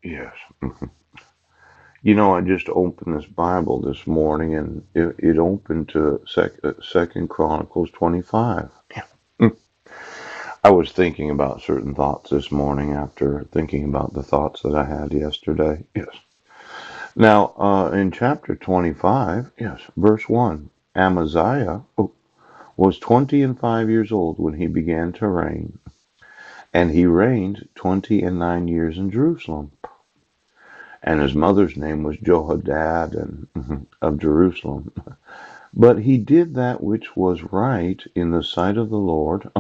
Yes. You know, I just opened this Bible this morning, and it opened to Second Chronicles 25. I was thinking about certain thoughts this morning after thinking about the thoughts that I had yesterday. Yes. Now, in chapter 25, yes, verse 1, Amaziah was 20 and 5 years old when he began to reign, and he reigned 20 and 9 years in Jerusalem. And his mother's name was Jehoiada and of Jerusalem. But he did that which was right in the sight of the Lord,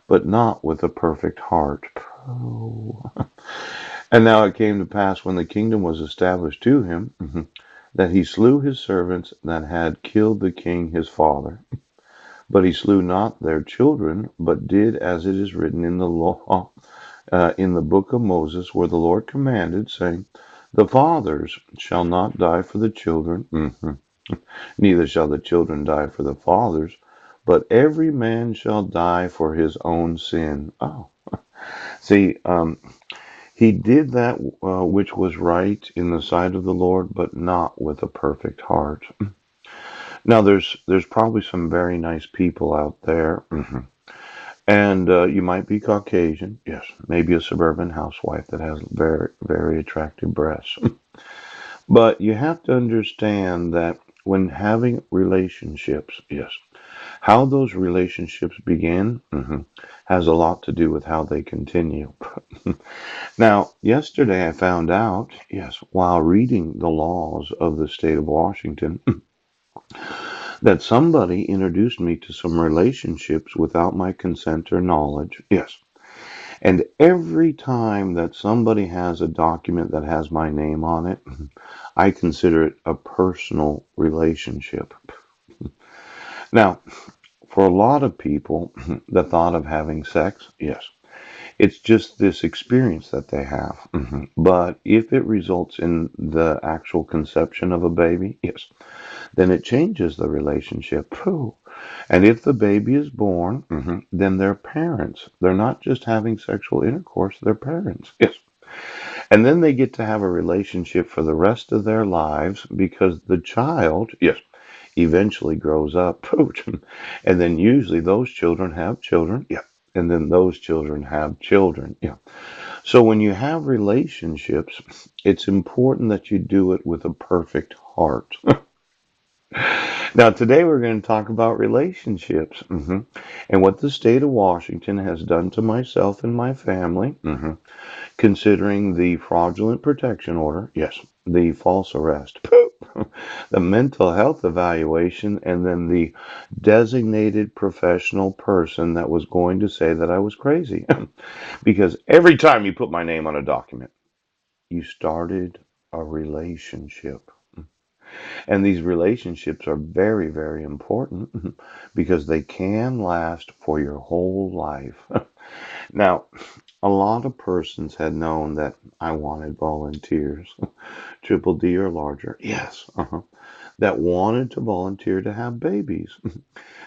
but not with a perfect heart. Oh. And now it came to pass when the kingdom was established to him, that he slew his servants that had killed the king his father. But he slew not their children, but did as it is written in the law, in the book of Moses, where the Lord commanded, saying, the fathers shall not die for the children, neither shall the children die for the fathers, but every man shall die for his own sin. Oh, see, he did that which was right in the sight of the Lord, but not with a perfect heart. Now, there's probably some very nice people out there, and you might be Caucasian, yes, maybe a suburban housewife that has very very attractive breasts. But you have to understand that when having relationships, yes, how those relationships begin has a lot to do with how they continue. Now, yesterday I found out, yes, while reading the laws of the state of Washington, that somebody introduced me to some relationships without my consent or knowledge. Yes. And every time that somebody has a document that has my name on it, I consider it a personal relationship. Now, for a lot of people, the thought of having sex, yes, it's just this experience that they have. But if it results in the actual conception of a baby, yes, then it changes the relationship. Phew. And if the baby is born, then they're parents. They're not just having sexual intercourse, they're parents. Yes. And then they get to have a relationship for the rest of their lives because the child, yes, eventually grows up. And then usually those children have children. Yeah. And then those children have children. Yeah. So when you have relationships, it's important that you do it with a perfect heart. Now, today we're going to talk about relationships and what the state of Washington has done to myself and my family, considering the fraudulent protection order, yes, the false arrest, the mental health evaluation, and then the designated professional person that was going to say that I was crazy. Because every time you put my name on a document, you started a relationship. And these relationships are very, very important because they can last for your whole life. Now, a lot of persons had known that I wanted volunteers, triple D or larger, yes, that wanted to volunteer to have babies.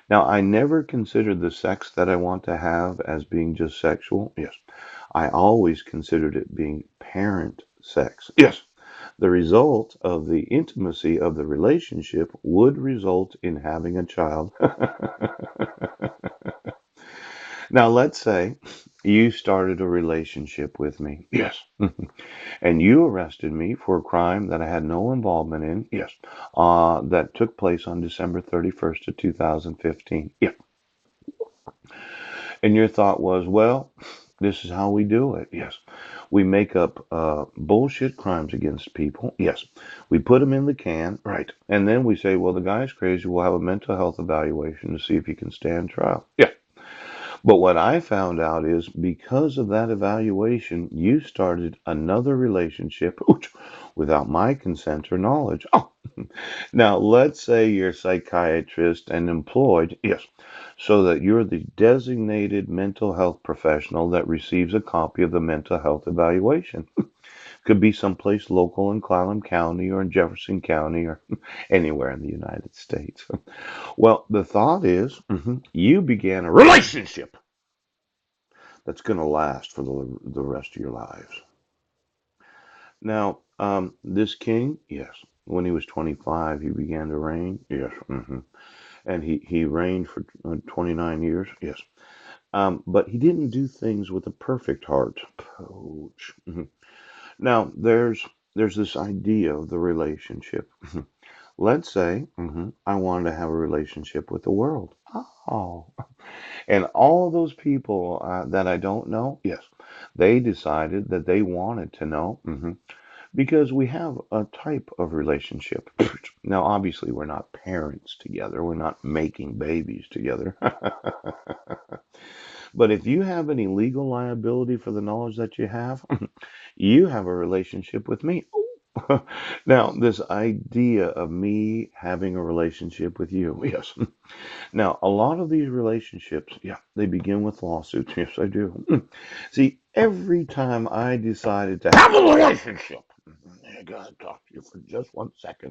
Now, I never considered the sex that I want to have as being just sexual. Yes. I always considered it being parent sex. Yes. The result of the intimacy of the relationship would result in having a child. Now, let's say you started a relationship with me. Yes. And you arrested me for a crime that I had no involvement in. Yes. That took place on December 31st of 2015. Yeah. And your thought was, well, this is how we do it. Yes. We make up bullshit crimes against people. Yes. We put them in the can. Right. And then we say, well, the guy's crazy. We'll have a mental health evaluation to see if he can stand trial. Yeah. But what I found out is because of that evaluation, you started another relationship without my consent or knowledge. Oh, now let's say you're a psychiatrist and employed, yes, so that you're the designated mental health professional that receives a copy of the mental health evaluation. Could be someplace local in Clallam County or in Jefferson County or anywhere in the United States. Well, the thought is you began a relationship that's going to last for the rest of your lives. Now, this king, yes, when he was 25, he began to reign. Yes. And he reigned for 29 years. Yes. But he didn't do things with a perfect heart. Coach. Now, there's this idea of the relationship. Let's say I wanted to have a relationship with the world. Oh, and all those people that I don't know, yes, they decided that they wanted to know. Because we have a type of relationship. Now, obviously, we're not parents together, we're not making babies together. But if you have any legal liability for the knowledge that you have, you have a relationship with me. Now, this idea of me having a relationship with you, yes. Now, a lot of these relationships, yeah, they begin with lawsuits. Yes, I do. See, every time I decided to have a relationship, I gotta talk to you for just 1 second.